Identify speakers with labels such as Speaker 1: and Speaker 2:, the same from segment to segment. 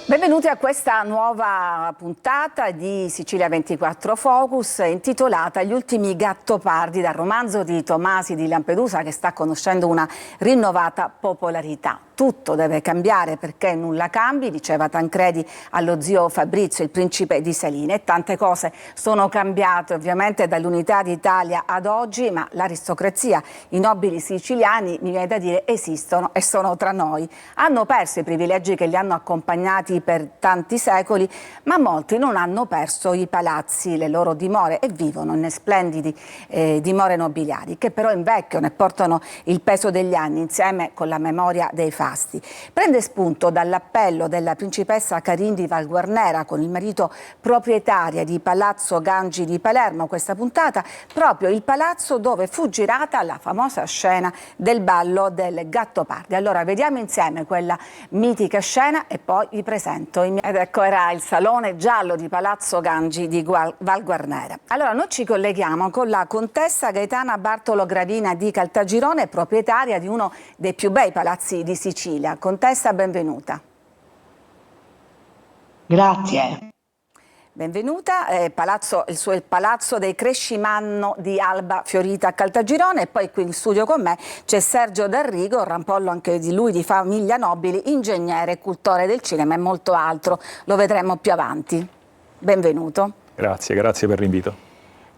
Speaker 1: Benvenuti a questa nuova puntata di Sicilia 24 Focus intitolata Gli ultimi gattopardi, dal romanzo di Tomasi di Lampedusa, che sta conoscendo una rinnovata popolarità. Tutto deve cambiare perché nulla cambi, diceva Tancredi allo zio Fabrizio, il principe di Saline, e tante cose sono cambiate ovviamente dall'unità d'Italia ad oggi, ma l'aristocrazia, i nobili siciliani, mi viene da dire, esistono e sono tra noi. Hanno perso i privilegi che li hanno accompagnati per tanti secoli, ma molti non hanno perso i palazzi, le loro dimore, e vivono in splendidi dimore nobiliari, che però invecchiano e portano il peso degli anni insieme con la memoria dei fasti. Prende spunto dall'appello della principessa Carin di Valguarnera con il marito proprietaria di Palazzo Gangi di Palermo, questa puntata, proprio il palazzo dove fu girata la famosa scena del ballo del Gattopardi. Allora vediamo insieme quella mitica scena e poi vi presento ed ecco, era il salone giallo di Palazzo Gangi di Valguarnera. Allora noi ci colleghiamo con la contessa Gaetana Bartolo Gravina di Caltagirone, proprietaria di uno dei più bei palazzi di Sicilia. Contessa, benvenuta.
Speaker 2: Grazie.
Speaker 1: Benvenuta, il palazzo dei Crescimanno di Alba Fiorita a Caltagirone, e poi qui in studio con me c'è Sergio D'Arrigo, rampollo anche di lui, di famiglia nobile, ingegnere, cultore del cinema e molto altro, lo vedremo più avanti. Benvenuto.
Speaker 3: Grazie per l'invito.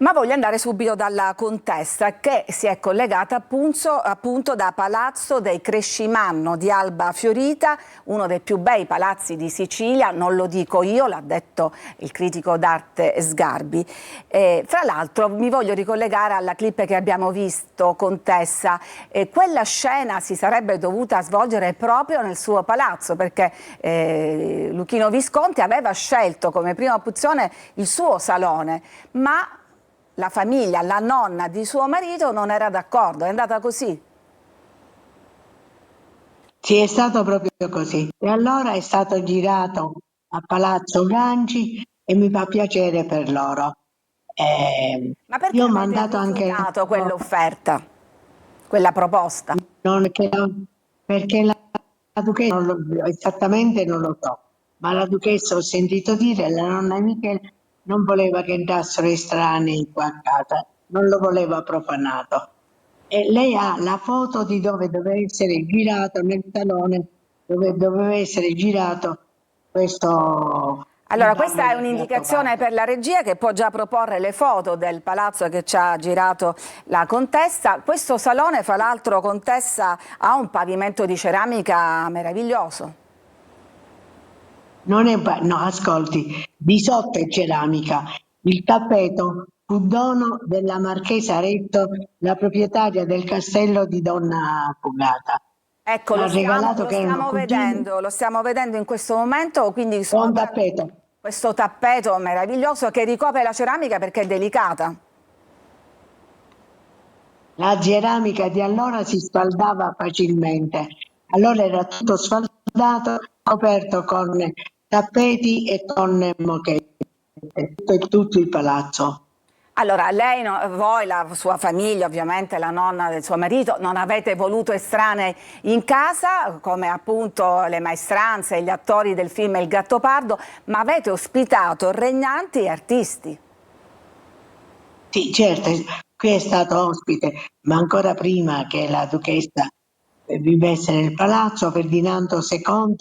Speaker 1: Ma voglio andare subito dalla contessa, che si è collegata appunto da Palazzo dei Crescimanno di Alba Fiorita, uno dei più bei palazzi di Sicilia, non lo dico io, l'ha detto il critico d'arte Sgarbi. Fra l'altro mi voglio ricollegare alla clip che abbiamo visto, contessa. Quella scena si sarebbe dovuta svolgere proprio nel suo palazzo, perché Luchino Visconti aveva scelto come prima opzione il suo salone, ma la famiglia, la nonna di suo marito non era d'accordo. È andata così?
Speaker 2: Sì, è stato proprio così. E allora è stato girato a Palazzo Gangi e mi fa piacere per loro.
Speaker 1: Ma perché
Speaker 2: Io ho
Speaker 1: avete
Speaker 2: mandato anche
Speaker 1: rifiutato quell'offerta, quella proposta?
Speaker 2: perché la duchessa esattamente non lo so, ma la duchessa ho sentito dire, la nonna Michele non voleva che entrassero estranei qua a casa, non lo voleva profanato. E lei ha la foto di dove doveva essere girato, nel salone dove doveva essere girato questo.
Speaker 1: Allora, questa è un'indicazione per la regia, che può già proporre le foto del palazzo che ci ha girato la contessa. Questo salone, fra l'altro, contessa, ha un pavimento di ceramica meraviglioso.
Speaker 2: Non è, no, ascolti, di sotto è ceramica. Il tappeto fu dono della Marchesa Retto, la proprietaria del castello di Donna Fugata.
Speaker 1: Ecco, lo stiamo vedendo in questo momento, quindi
Speaker 2: buon tappeto.
Speaker 1: Questo tappeto meraviglioso che ricopre la ceramica perché è delicata.
Speaker 2: La ceramica di allora si sfaldava facilmente, allora era tutto sfaldato, coperto con tappeti e con moquette, tutto il palazzo.
Speaker 1: Allora, lei, voi, la sua famiglia, ovviamente la nonna del suo marito, non avete voluto estranei in casa, come appunto le maestranze e gli attori del film Il Gattopardo, ma avete ospitato regnanti e artisti.
Speaker 2: Sì, certo, qui è stato ospite, ma ancora prima che la duchessa vivesse nel palazzo, Ferdinando II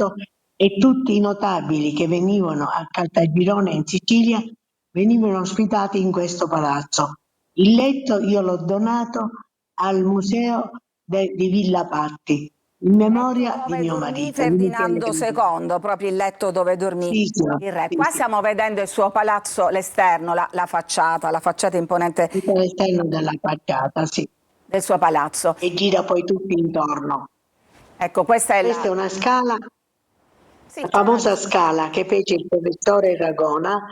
Speaker 2: e tutti i notabili che venivano a Caltagirone in Sicilia venivano ospitati in questo palazzo. Il letto io l'ho donato al museo di Villa Patti, in memoria di mio marito.
Speaker 1: Ferdinando II, proprio il letto dove dormì il re. Qua stiamo vedendo il suo palazzo, l'esterno, la facciata imponente.
Speaker 2: L'esterno della facciata, sì.
Speaker 1: Del suo palazzo.
Speaker 2: E gira poi tutti intorno.
Speaker 1: Ecco, questa è
Speaker 2: una scala, la famosa scala che fece il professore Ragona,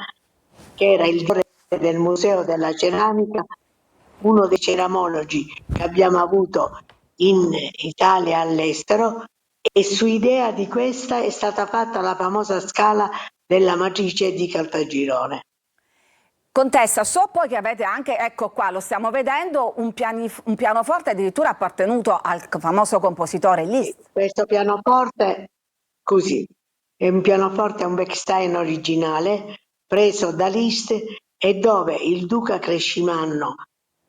Speaker 2: che era il direttore del Museo della Ceramica, uno dei ceramologi che abbiamo avuto in Italia e all'estero, e su idea di questa è stata fatta la famosa scala della matrice di Caltagirone.
Speaker 1: Contessa, so poi che avete anche, ecco qua, lo stiamo vedendo, un pianoforte addirittura appartenuto al famoso compositore Liszt.
Speaker 2: Questo pianoforte, così, è un pianoforte, un Bechstein originale, preso da Liszt e dove il duca Crescimanno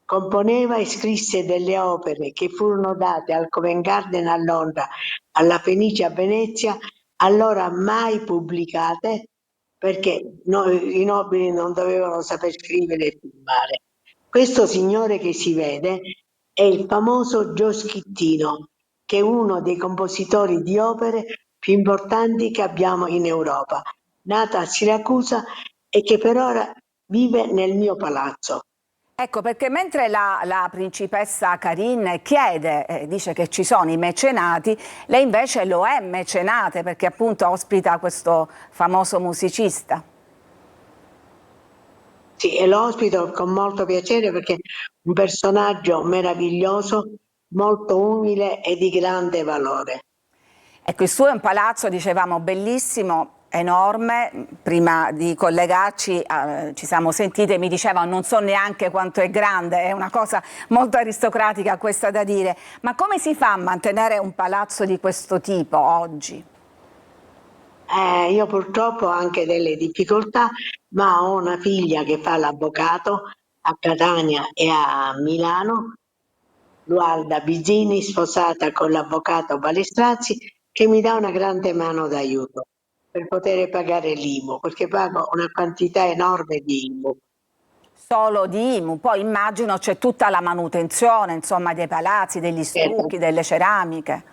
Speaker 2: componeva e scrisse delle opere che furono date al Covent Garden a Londra, alla Fenice a Venezia, allora mai pubblicate perché i nobili non dovevano saper scrivere e firmare. Questo signore che si vede è il famoso Gio Schittino, che è uno dei compositori di opere più importanti che abbiamo in Europa, nata a Siracusa e che per ora vive nel mio palazzo.
Speaker 1: Ecco, perché mentre la principessa Carin chiede, dice che ci sono i mecenati, lei invece lo è mecenate perché appunto ospita questo famoso musicista.
Speaker 2: Sì, e lo ospito con molto piacere perché è un personaggio meraviglioso, molto umile e di grande valore.
Speaker 1: Ecco, il suo è un palazzo, dicevamo, bellissimo, enorme. Prima di collegarci ci siamo sentite e mi diceva non so neanche quanto è grande, è una cosa molto aristocratica questa da dire. Ma come si fa a mantenere un palazzo di questo tipo oggi?
Speaker 2: Io purtroppo ho anche delle difficoltà, ma ho una figlia che fa l'avvocato a Catania e a Milano, Lualda Bizzini, sposata con l'avvocato Balestrazzi, che mi dà una grande mano d'aiuto per poter pagare l'IMU, perché pago una quantità enorme di IMU.
Speaker 1: Solo di IMU, poi immagino c'è tutta la manutenzione, insomma, dei palazzi, degli
Speaker 2: Certo.
Speaker 1: stucchi, delle ceramiche.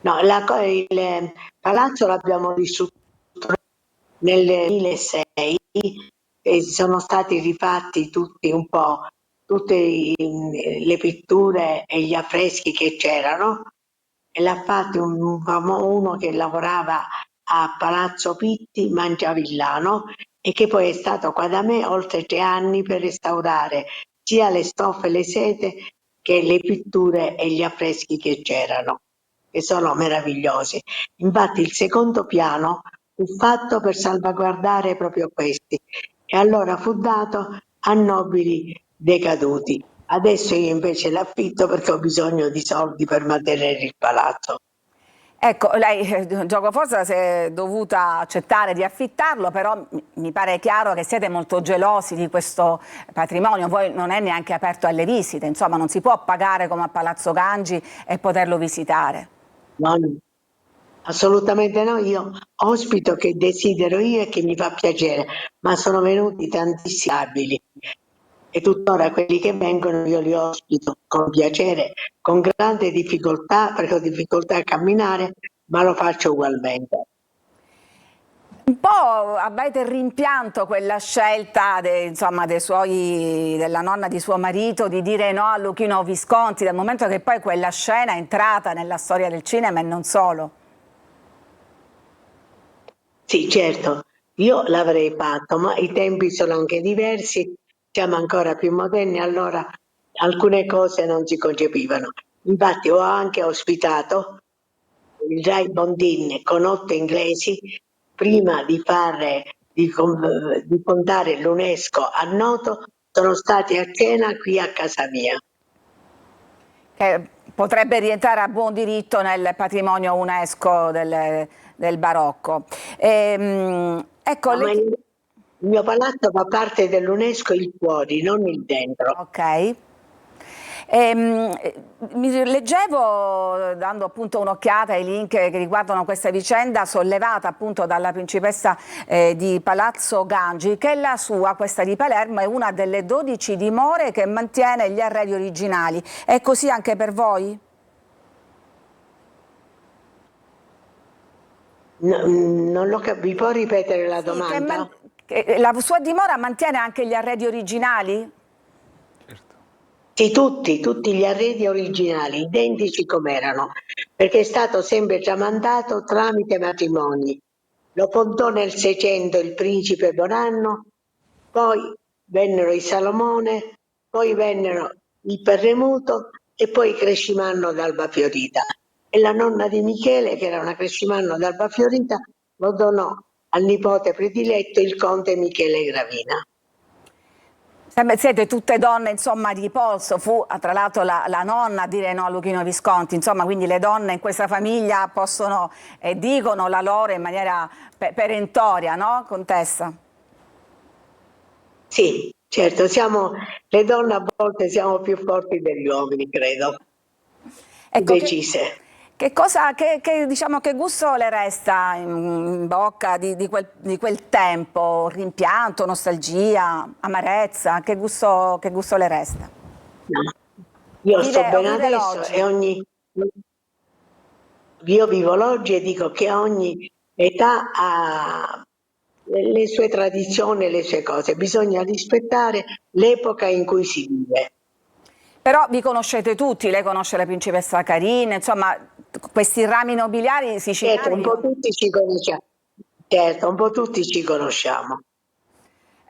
Speaker 2: No, il palazzo l'abbiamo ristrutturato nel 2006 e sono stati rifatti tutti un po', tutte le pitture e gli affreschi che c'erano e l'ha fatto uno che lavorava a Palazzo Pitti, Mangiavillano e che poi è stato qua da me oltre 3 anni per restaurare sia le stoffe e le sete che le pitture e gli affreschi che c'erano, che sono meravigliosi. Infatti il secondo piano fu fatto per salvaguardare proprio questi e allora fu dato a nobili decaduti. Adesso io invece l'affitto perché ho bisogno di soldi per mantenere il palazzo.
Speaker 1: Ecco, lei, gioco forza, si è dovuta accettare di affittarlo, però mi pare chiaro che siete molto gelosi di questo patrimonio, poi non è neanche aperto alle visite, insomma non si può pagare come a Palazzo Gangi e poterlo visitare.
Speaker 2: No, no, assolutamente no, io ospito che desidero io e che mi fa piacere, ma sono venuti tantissimi abili e tuttora quelli che vengono io li ospito con piacere, con grande difficoltà, perché ho difficoltà a camminare, ma lo faccio ugualmente.
Speaker 1: Un po' avete rimpianto quella scelta insomma, della nonna di suo marito di dire no a Luchino Visconti, dal momento che poi quella scena è entrata nella storia del cinema e non solo.
Speaker 2: Sì, certo, io l'avrei fatto, ma i tempi sono anche diversi, siamo ancora più moderni, allora alcune cose non si concepivano. Infatti ho anche ospitato il Rai Bondin con 8 inglesi prima di fondare l'UNESCO a Noto, sono stati a cena qui a casa mia.
Speaker 1: Che potrebbe rientrare a buon diritto nel patrimonio UNESCO del barocco. Ecco,
Speaker 2: No, ma il mio palazzo fa parte dell'UNESCO il fuori, non il dentro.
Speaker 1: ok. Leggevo, dando appunto un'occhiata ai link che riguardano questa vicenda sollevata appunto dalla principessa di Palazzo Gangi, che la sua, questa di Palermo, è una delle 12 dimore che mantiene gli arredi originali. È così anche per voi?
Speaker 2: Non lo vi può ripetere la
Speaker 1: Sì,
Speaker 2: domanda?
Speaker 1: che la sua dimora mantiene anche gli arredi originali?
Speaker 3: Certo.
Speaker 2: Sì, tutti gli arredi originali, identici com'erano, perché è stato sempre tramandato tramite matrimoni. Lo fondò nel 600 il principe Bonanno, poi vennero i Salomone, poi vennero il Perremuto e poi i Crescimanno d'Alba Fiorita. E la nonna di Michele, che era una Crescimanno d'Alba Fiorita, lo donò al nipote prediletto, il conte Michele Gravina.
Speaker 1: Siete tutte donne, insomma, di polso. Fu tra l'altro la nonna a dire no a Luchino Visconti, insomma, quindi le donne in questa famiglia possono e dicono la loro in maniera perentoria, no, contessa?
Speaker 2: Sì, certo, le donne a volte siamo più forti degli uomini, credo, più
Speaker 1: Ecco,
Speaker 2: decise.
Speaker 1: diciamo, che gusto le resta in bocca di quel tempo? Rimpianto, nostalgia, amarezza? Che gusto le resta?
Speaker 2: No. Io sto bene
Speaker 1: Vive
Speaker 2: adesso
Speaker 1: l'oggi.
Speaker 2: e io vivo l'oggi e dico che ogni età ha le sue tradizioni e le sue cose, bisogna rispettare l'epoca in cui si vive.
Speaker 1: Però vi conoscete tutti, lei conosce la principessa Karina, insomma, questi rami nobiliari siciliani.
Speaker 2: Certo, un po' tutti ci conosciamo. Certo, un po' tutti ci conosciamo.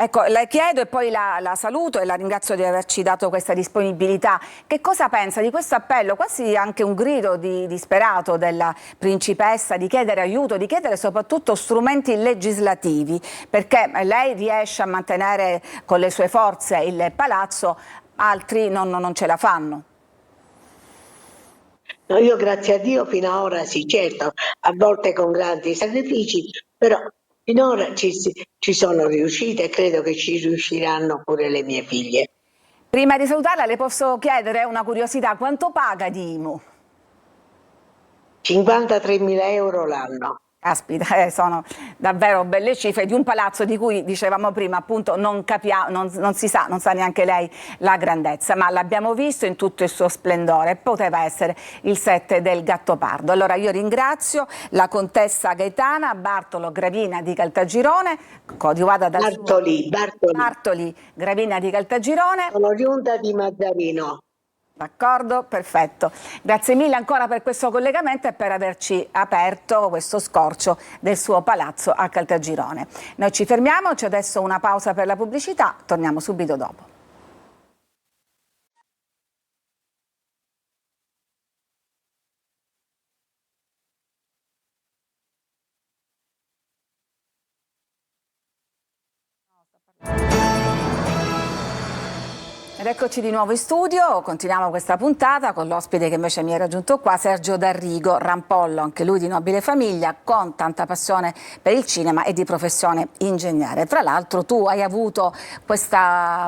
Speaker 1: Ecco, le chiedo e poi la saluto e la ringrazio di averci dato questa disponibilità. Che cosa pensa di questo appello, quasi anche un grido disperato della principessa di chiedere aiuto, di chiedere soprattutto strumenti legislativi, perché lei riesce a mantenere con le sue forze il palazzo, altri non ce la fanno.
Speaker 2: No, io grazie a Dio fino ad ora sì, certo, a volte con grandi sacrifici, però finora ci sono riuscite e credo che ci riusciranno pure le mie figlie.
Speaker 1: Prima di salutarla le posso chiedere una curiosità, quanto paga di IMU?
Speaker 2: 53.000 euro l'anno.
Speaker 1: Caspita, sono davvero belle cifre di un palazzo di cui dicevamo prima appunto non si sa, non sa neanche lei la grandezza, ma l'abbiamo visto in tutto il suo splendore, poteva essere il set del Gattopardo. Allora io ringrazio la contessa Gaetana Bartolo Gravina di Caltagirone, coadiuvata dal Bartoli Gravina di Caltagirone.
Speaker 2: Sono oriunda di Mazzarino.
Speaker 1: D'accordo, perfetto. Grazie mille ancora per questo collegamento e per averci aperto questo scorcio del suo palazzo a Caltagirone. Noi ci fermiamo, c'è adesso una pausa per la pubblicità, torniamo subito dopo. Ed eccoci di nuovo in studio, continuiamo questa puntata con l'ospite che invece mi è raggiunto qua, Sergio D'Arrigo, rampollo, anche lui di nobile famiglia, con tanta passione per il cinema e di professione ingegnere. Tra l'altro tu hai avuto questo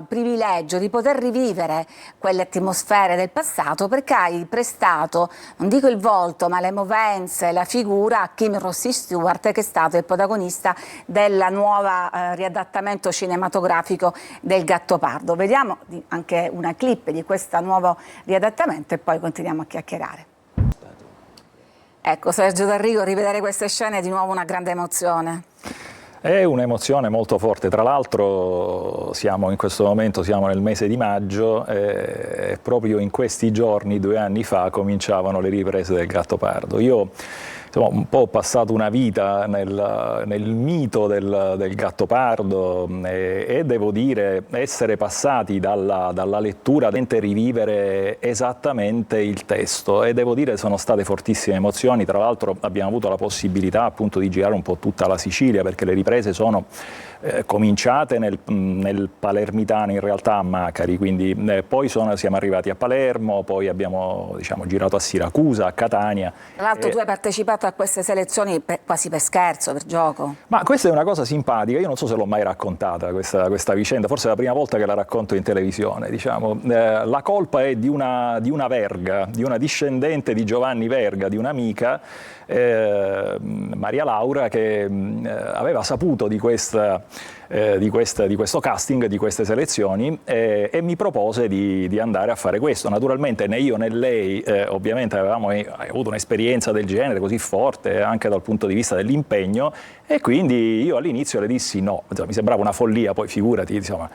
Speaker 1: privilegio di poter rivivere quelle atmosfere del passato perché hai prestato, non dico il volto, ma le movenze, la figura a Kim Rossi Stewart, che è stato il protagonista del nuovo riadattamento cinematografico del Gattopardo. Vediamo anche una clip di questo nuovo riadattamento e poi continuiamo a chiacchierare. Ecco, Sergio D'Arrigo, rivedere queste scene è di nuovo una grande emozione.
Speaker 3: È un'emozione molto forte, tra l'altro in questo momento siamo nel mese di maggio e proprio in questi giorni, 2 anni fa, cominciavano le riprese del Gattopardo. Io insomma, un po' ho passato una vita nel mito del Gattopardo e devo dire essere passati dalla lettura a rivivere esattamente il testo e devo dire sono state fortissime emozioni. Tra l'altro abbiamo avuto la possibilità appunto di girare un po' tutta la Sicilia perché le riprese sono cominciate nel palermitano, in realtà a Macari, quindi poi siamo arrivati a Palermo, poi abbiamo girato a Siracusa, a Catania.
Speaker 1: Tra l'altro tu hai partecipato a queste selezioni quasi per scherzo, per gioco.
Speaker 3: Ma questa è una cosa simpatica, io non so se l'ho mai raccontata questa vicenda, forse è la prima volta che la racconto in televisione. La colpa è di una Verga, di una discendente di Giovanni Verga, di un'amica, Maria Laura, che aveva saputo di questo casting, di queste selezioni e mi propose di andare a fare questo. Naturalmente né io né lei ovviamente avevamo avuto un'esperienza del genere così forte anche dal punto di vista dell'impegno e quindi io all'inizio le dissi no, mi sembrava una follia, poi figurati, insomma.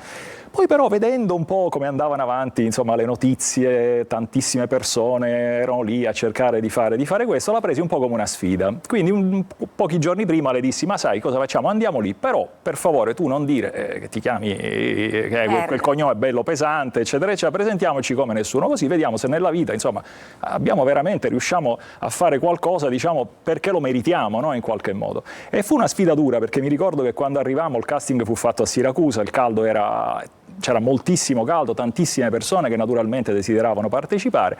Speaker 3: Poi però vedendo un po' come andavano avanti le notizie, tantissime persone erano lì a cercare di fare questo, la presi un po' come una sfida. Quindi pochi giorni prima le dissi, ma sai cosa facciamo? Andiamo lì, però per favore tu non dire che ti chiami, che quel cognome è bello pesante, eccetera, eccetera, presentiamoci come nessuno, così vediamo se nella vita, insomma, riusciamo a fare qualcosa, perché lo meritiamo, no? In qualche modo. E fu una sfida dura, perché mi ricordo che quando arrivammo il casting fu fatto a Siracusa, il caldo era c'era moltissimo caldo, tantissime persone che naturalmente desideravano partecipare.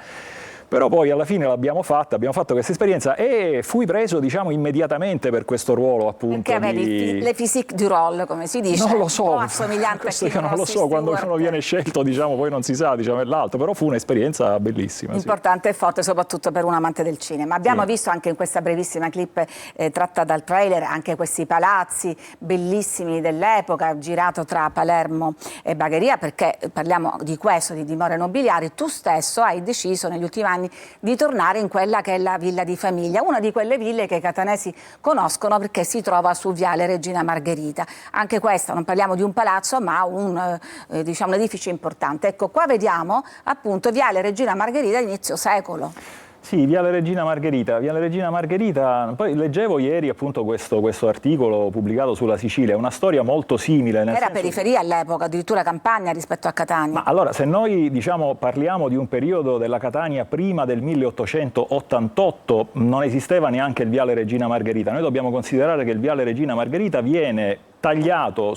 Speaker 3: Però poi alla fine l'abbiamo fatta, abbiamo fatto questa esperienza e fui preso, diciamo, immediatamente per questo ruolo, appunto.
Speaker 1: Perché avevi le physique du rôle, come si dice?
Speaker 3: Non lo so,
Speaker 1: un po' assomigliante
Speaker 3: questo
Speaker 1: a
Speaker 3: io non lo so, quando uno viene scelto, diciamo, poi non si sa, diciamo, è l'altro, però fu un'esperienza bellissima.
Speaker 1: Importante e forte, soprattutto per un amante del cinema. Abbiamo visto anche in questa brevissima clip tratta dal trailer anche questi palazzi bellissimi dell'epoca, girato tra Palermo e Bagheria, perché parliamo di questo, di dimore nobiliari. Tu stesso hai deciso negli ultimi anni di tornare in quella che è la villa di famiglia, una di quelle ville che i catanesi conoscono perché si trova su Viale Regina Margherita. Anche questa, non parliamo di un palazzo, ma diciamo, un edificio importante. Ecco, qua vediamo appunto Viale Regina Margherita inizio secolo.
Speaker 3: Sì, Viale Regina Margherita. Viale Regina Margherita, poi leggevo ieri appunto questo articolo pubblicato sulla Sicilia, è una storia molto simile.
Speaker 1: Era periferia all'epoca, addirittura campagna rispetto a Catania.
Speaker 3: Ma allora, se noi diciamo, parliamo di un periodo della Catania prima del 1888, non esisteva neanche il Viale Regina Margherita. Noi dobbiamo considerare che il Viale Regina Margherita viene tagliato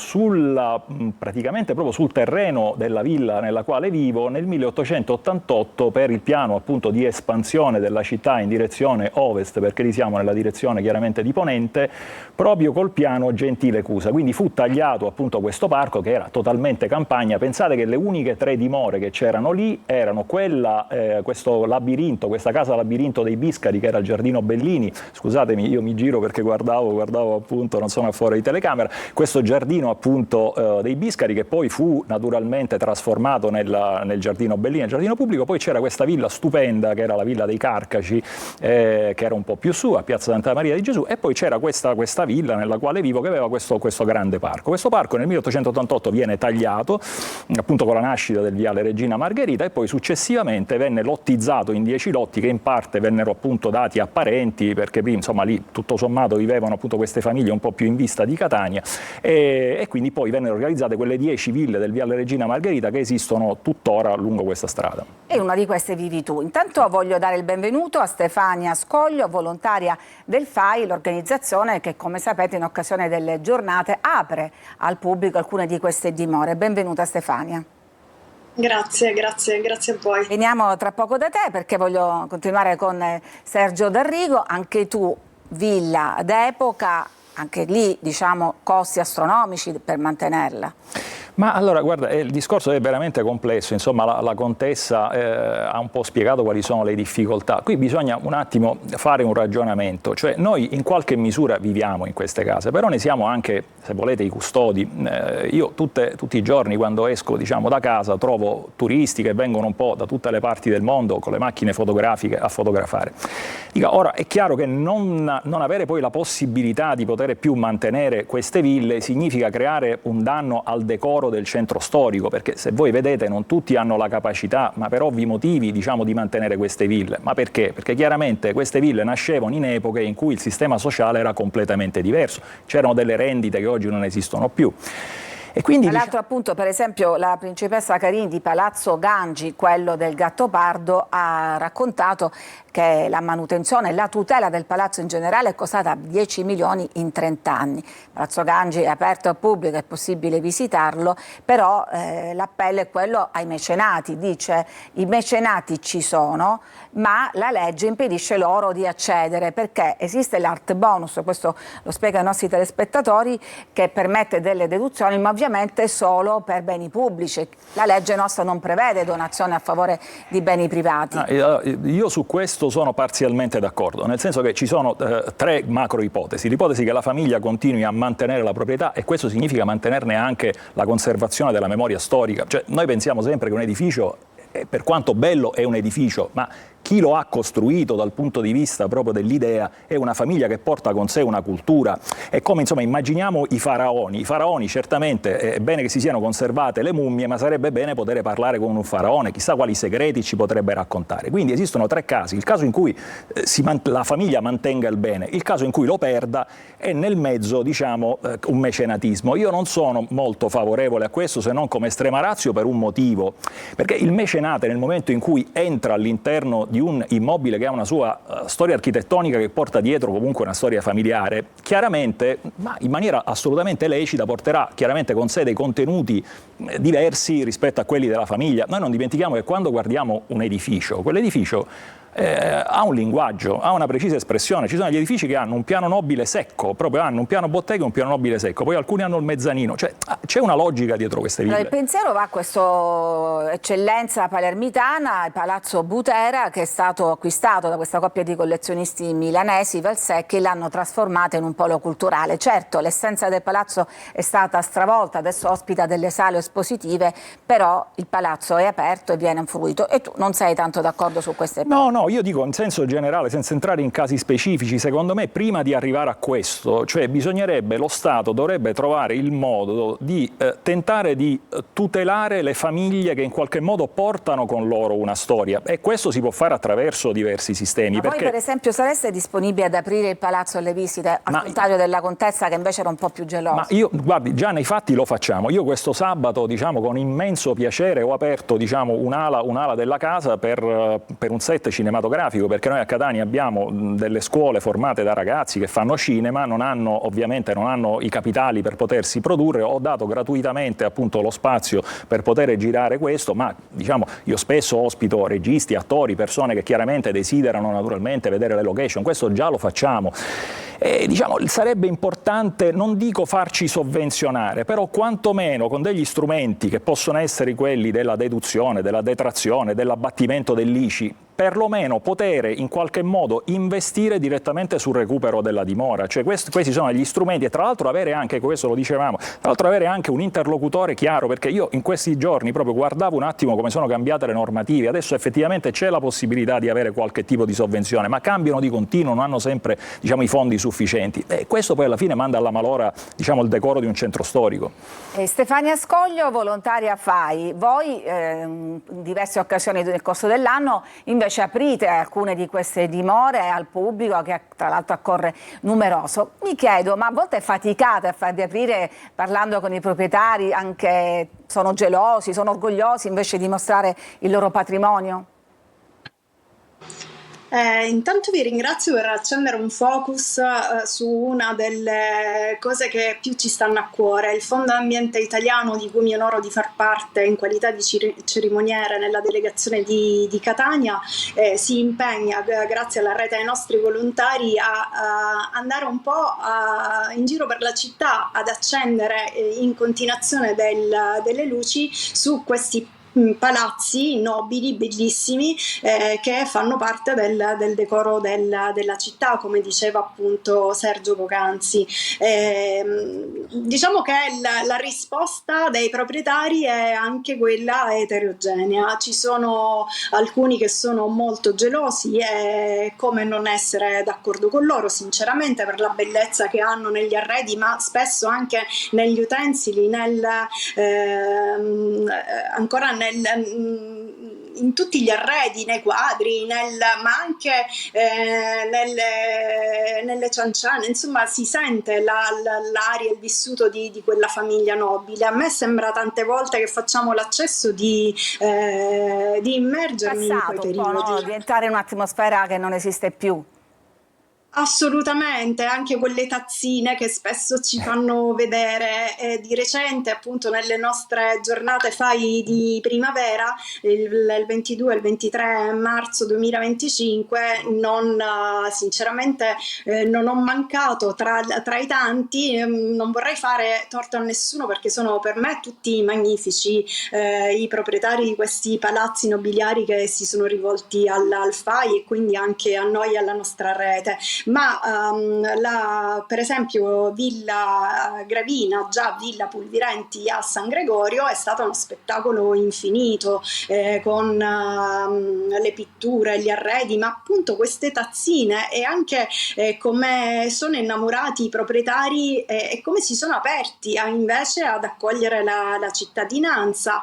Speaker 3: praticamente proprio sul terreno della villa nella quale vivo nel 1888 per il piano appunto di espansione della città in direzione ovest, perché lì siamo nella direzione chiaramente di ponente, proprio col piano Gentile Cusa. Quindi fu tagliato appunto questo parco che era totalmente campagna. Pensate che le uniche 3 dimore che c'erano lì erano questo labirinto, questa casa labirinto dei Biscari che era il Giardino Bellini. Scusatemi, io mi giro perché guardavo appunto, non sono fuori di telecamera, questo giardino appunto dei Biscari che poi fu naturalmente trasformato nel Giardino Bellini, nel giardino pubblico. Poi c'era questa villa stupenda che era la Villa dei Carcaci, che era un po' più su, a Piazza Santa Maria di Gesù, e poi c'era questa villa nella quale vivo che aveva questo grande parco. Questo parco nel 1888 viene tagliato appunto con la nascita del Viale Regina Margherita e poi successivamente venne lottizzato in 10 lotti che in parte vennero appunto dati a parenti, perché prima insomma lì tutto sommato vivevano appunto queste famiglie un po' più in vista di Catania, e quindi poi vennero realizzate quelle 10 ville del Viale Regina Margherita che esistono tuttora lungo questa strada.
Speaker 1: E una di queste vivi tu. Intanto voglio dare il benvenuto a Stefania Scoglio, volontaria del FAI, l'organizzazione che, come sapete, in occasione delle giornate apre al pubblico alcune di queste dimore. Benvenuta Stefania.
Speaker 4: Grazie a voi.
Speaker 1: Veniamo tra poco da te perché voglio continuare con Sergio D'Arrigo. Anche tu, villa d'epoca, anche lì diciamo costi astronomici per mantenerla.
Speaker 3: Ma allora, guarda, il discorso è veramente complesso, insomma la contessa ha un po' spiegato quali sono le difficoltà. Qui bisogna un attimo fare un ragionamento, cioè noi in qualche misura viviamo in queste case, però ne siamo anche, se volete, i custodi. Io tutti i giorni quando esco, diciamo, da casa trovo turisti che vengono un po' da tutte le parti del mondo con le macchine fotografiche a fotografare. Ora, è chiaro che non avere poi la possibilità di poter più mantenere queste ville significa creare un danno al decoro del centro storico, perché se voi vedete non tutti hanno la capacità, ma per ovvi motivi, diciamo, di mantenere queste ville. Ma perché? Perché chiaramente queste ville nascevano in epoche in cui il sistema sociale era completamente diverso, c'erano delle rendite che oggi non esistono più. E quindi,
Speaker 1: tra l'altro appunto, per esempio, la principessa Carini di Palazzo Gangi, quello del Gattopardo, ha raccontato che la manutenzione e la tutela del palazzo in generale è costata 10 milioni in 30 anni. Palazzo Gangi è aperto al pubblico, è possibile visitarlo, però l'appello è quello ai mecenati. Dice: i mecenati ci sono, ma la legge impedisce loro di accedere, perché esiste l'art bonus, questo lo spiega ai nostri telespettatori, che permette delle deduzioni, ma ovviamente solo per beni pubblici. La legge nostra non prevede donazioni a favore di beni privati.
Speaker 3: Io su questo sono parzialmente d'accordo, nel senso che ci sono 3 macro ipotesi. L'ipotesi che la famiglia continui a mantenere la proprietà, e questo significa mantenerne anche la conservazione della memoria storica. Cioè, noi pensiamo sempre che un edificio, per quanto bello, è un edificio, ma chi lo ha costruito dal punto di vista proprio dell'idea è una famiglia che porta con sé una cultura. È come, insomma, immaginiamo i faraoni. I faraoni, certamente è bene che si siano conservate le mummie, ma sarebbe bene poter parlare con un faraone, chissà quali segreti ci potrebbe raccontare. Quindi esistono 3 casi: il caso in cui la famiglia mantenga il bene, il caso in cui lo perda, e nel mezzo, diciamo, un mecenatismo. Io non sono molto favorevole a questo, se non come estrema ratio, per un motivo: perché il mecenate, nel momento in cui entra all'interno di un immobile che ha una sua storia architettonica che porta dietro comunque una storia familiare, chiaramente, ma in maniera assolutamente lecita, porterà chiaramente con sé dei contenuti diversi rispetto a quelli della famiglia. Noi non dimentichiamo che quando guardiamo un edificio, quell'edificio ha un linguaggio, ha una precisa espressione. Ci sono gli edifici che hanno un piano nobile secco, proprio hanno un piano bottega e un piano nobile secco, poi alcuni hanno il mezzanino, cioè c'è una logica dietro queste ville.
Speaker 1: Il pensiero va a questa eccellenza palermitana, il Palazzo Butera, che è stato acquistato da questa coppia di collezionisti milanesi, Valsecchi, e l'hanno trasformato in un polo culturale. Certo, l'essenza del palazzo è stata stravolta, adesso ospita delle sale espositive, però il palazzo è aperto e viene fruito. E tu non sei tanto d'accordo su queste parole?
Speaker 3: No, io dico in senso generale, senza entrare in casi specifici, secondo me prima di arrivare a questo, cioè lo Stato dovrebbe trovare il modo di tentare di tutelare le famiglie che in qualche modo portano con loro una storia, e questo si può fare attraverso diversi sistemi.
Speaker 1: Ma voi per esempio sareste disponibili ad aprire il palazzo alle visite, al contrario della Contessa che invece era un po' più gelosa?
Speaker 3: Ma io, guardi, già nei fatti lo facciamo. Io questo sabato, diciamo, con immenso piacere ho aperto, diciamo, un'ala della casa per un set cinematografico, perché noi a Catania abbiamo delle scuole formate da ragazzi che fanno cinema, ovviamente non hanno i capitali per potersi produrre. Ho dato gratuitamente appunto lo spazio per poter girare questo, ma diciamo io spesso ospito registi, attori, persone che chiaramente desiderano naturalmente vedere le location, questo già lo facciamo. Diciamo, sarebbe importante, non dico farci sovvenzionare, però quantomeno con degli strumenti che possono essere quelli della deduzione, della detrazione, dell'abbattimento dell'ICI, perlomeno poter in qualche modo investire direttamente sul recupero della dimora. Cioè questi sono gli strumenti, e tra l'altro avere anche, questo lo dicevamo, tra l'altro avere anche un interlocutore chiaro, perché io in questi giorni proprio guardavo un attimo come sono cambiate le normative. Adesso effettivamente c'è la possibilità di avere qualche tipo di sovvenzione, ma cambiano di continuo, non hanno sempre, diciamo, i fondi sufficienti, e questo poi alla fine manda alla malora, diciamo, il decoro di un centro storico.
Speaker 1: Stefania Scoglio, volontaria FAI, voi in diverse occasioni nel corso dell'anno invece aprite alcune di queste dimore al pubblico, che tra l'altro accorre numeroso. Mi chiedo, ma a volte faticate a farvi aprire parlando con i proprietari, anche sono gelosi, sono orgogliosi invece di mostrare il loro patrimonio?
Speaker 4: Intanto vi ringrazio per accendere un focus su una delle cose che più ci stanno a cuore. Il Fondo Ambiente Italiano, di cui mi onoro di far parte in qualità di cerimoniere nella delegazione di Catania, si impegna, grazie alla rete dei nostri volontari, a andare un po' in giro per la città ad accendere in continuazione delle luci su questi palazzi nobili, bellissimi, che fanno parte del decoro della città, come diceva appunto Sergio poc'anzi. Diciamo che la risposta dei proprietari è anche quella eterogenea. Ci sono alcuni che sono molto gelosi, e come non essere d'accordo con loro, sinceramente, per la bellezza che hanno negli arredi, ma spesso anche negli utensili, ancora in tutti gli arredi, nei quadri, ma anche nelle cianciane. Insomma, si sente l'aria, il vissuto di quella famiglia nobile. A me sembra tante volte che facciamo l'accesso di immergermi in quei periodi.
Speaker 1: No? Diventare un'atmosfera che non esiste più.
Speaker 4: Assolutamente, anche quelle tazzine che spesso ci fanno vedere. Di recente, appunto, nelle nostre giornate FAI di primavera, il 22 e il 23 marzo 2025, sinceramente non ho mancato tra i tanti. Non vorrei fare torto a nessuno, perché sono per me tutti magnifici i proprietari di questi palazzi nobiliari che si sono rivolti al FAI, e quindi anche a noi, alla nostra rete. Ma per esempio Villa Gravina, già Villa Pulvirenti a San Gregorio, è stato uno spettacolo infinito, con le pitture, gli arredi, ma appunto queste tazzine, e anche come sono innamorati i proprietari, e come si sono aperti invece ad accogliere la cittadinanza.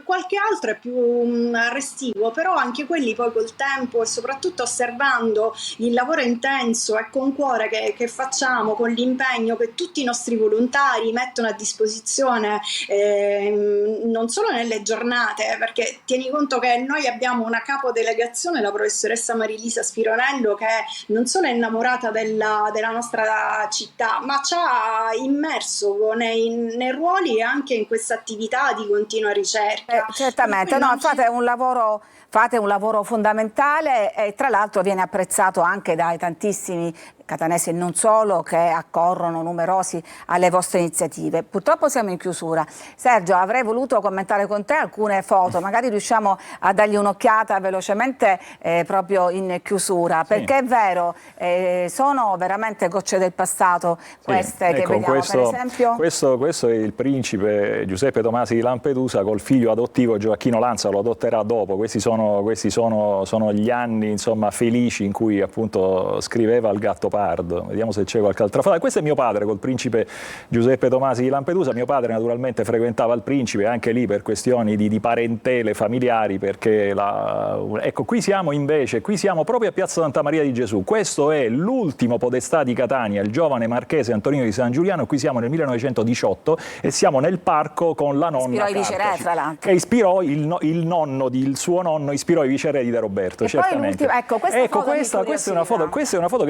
Speaker 4: Qualche altro è più restivo, però anche quelli poi col tempo, e soprattutto osservando il lavoro lavoro intenso e con cuore che facciamo, con l'impegno che tutti i nostri volontari mettono a disposizione, non solo nelle giornate, perché tieni conto che noi abbiamo una capodelegazione, la professoressa Marilisa Spironello, che non solo è innamorata della nostra città, ma ci ha immerso nei ruoli e anche in questa attività di continua ricerca.
Speaker 1: Certamente, no, fate un lavoro fondamentale e tra l'altro viene apprezzato anche dai tantissimi catanesi e non solo, che accorrono numerosi alle vostre iniziative. Purtroppo siamo in chiusura. Sergio, avrei voluto commentare con te alcune foto, magari riusciamo a dargli un'occhiata velocemente proprio in chiusura, perché è vero, sono veramente gocce del passato queste, che vediamo, per esempio.
Speaker 3: Questo è il principe Giuseppe Tomasi di Lampedusa col figlio adottivo Gioacchino Lanza, lo adotterà dopo. Questi sono gli anni, insomma, felici in cui appunto scriveva il Gattopardo. Vediamo se c'è qualche altra foto. Questo è mio padre col principe Giuseppe Tomasi di Lampedusa. Mio padre naturalmente frequentava il principe, anche lì per questioni di parentele familiari, perché ecco, qui siamo proprio a Piazza Santa Maria di Gesù. Questo è l'ultimo podestà di Catania, il giovane marchese Antonino di San Giuliano. Qui siamo nel 1918 e siamo nel parco con la nonna
Speaker 1: Ispirò i viceré, tra l'altro.
Speaker 3: Che ispirò il suo nonno ispirò i viceré di De Roberto,
Speaker 1: e
Speaker 3: certamente.
Speaker 1: Poi
Speaker 3: questa è una foto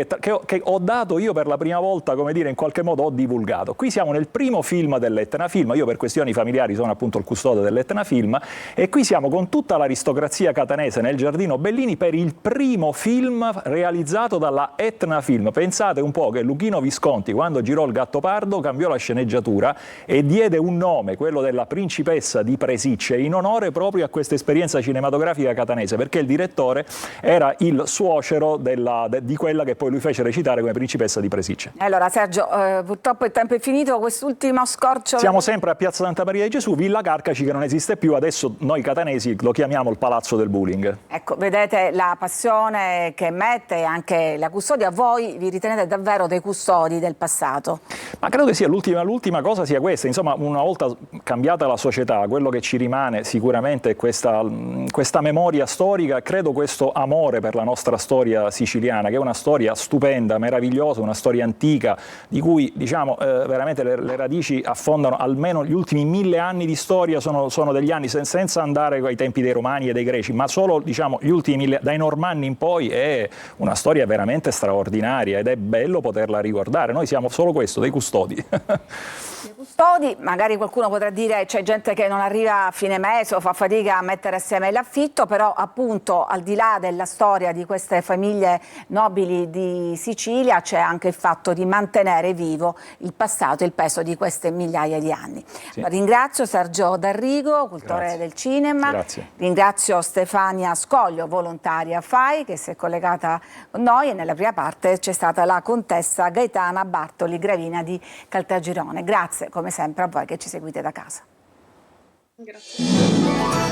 Speaker 3: che ho dato io per la prima volta, come dire, in qualche modo ho divulgato. Qui siamo nel primo film dell'Etna Film, io per questioni familiari sono appunto il custode dell'Etna Film, e qui siamo con tutta l'aristocrazia catanese nel Giardino Bellini per il primo film realizzato dalla Etna Film. Pensate un po' che Luchino Visconti, quando girò il Gattopardo, cambiò la sceneggiatura e diede un nome, quello della principessa di Presicce, in onore proprio a questa esperienza cinematografica catanese, perché il direttore era il suocero di quella che poi lui fece recitare come principessa di Presicce.
Speaker 1: Allora Sergio, purtroppo il tempo è finito, quest'ultimo scorcio.
Speaker 3: Siamo sempre a Piazza Santa Maria di Gesù, Villa Carcaci che non esiste più, adesso noi catanesi lo chiamiamo il Palazzo del Bullying.
Speaker 1: Ecco, vedete la passione che mette e anche la custodia. Voi vi ritenete davvero dei custodi del passato?
Speaker 3: Ma credo che sia l'ultima cosa sia questa, insomma, una volta cambiata la società, quello che ci rimane sicuramente è questa memoria storica, credo questo amore per la nostra storia siciliana, che è una storia stupenda, meravigliosa, una storia antica, di cui diciamo veramente le radici affondano almeno gli ultimi 1000 anni di storia, sono degli anni senza andare ai tempi dei Romani e dei Greci, ma solo diciamo gli ultimi 1000, dai Normanni in poi, è una storia veramente straordinaria ed è bello poterla ricordare. Noi siamo solo questo, dei custodi.
Speaker 1: Custodi, magari qualcuno potrà dire c'è gente che non arriva a fine mese o fa fatica a mettere assieme l'affitto, però appunto al di là della storia di queste famiglie nobili di Sicilia c'è anche il fatto di mantenere vivo il passato e il peso di queste migliaia di anni.
Speaker 3: Sì.
Speaker 1: Ringrazio Sergio D'Arrigo, cultore del cinema.
Speaker 3: Grazie.
Speaker 1: Ringrazio Stefania Scoglio, volontaria FAI, che si è collegata con noi, e nella prima parte c'è stata la contessa Gaetana Bartoli Gravina di Caltagirone. Grazie come sempre a voi che ci seguite da casa.
Speaker 4: Grazie.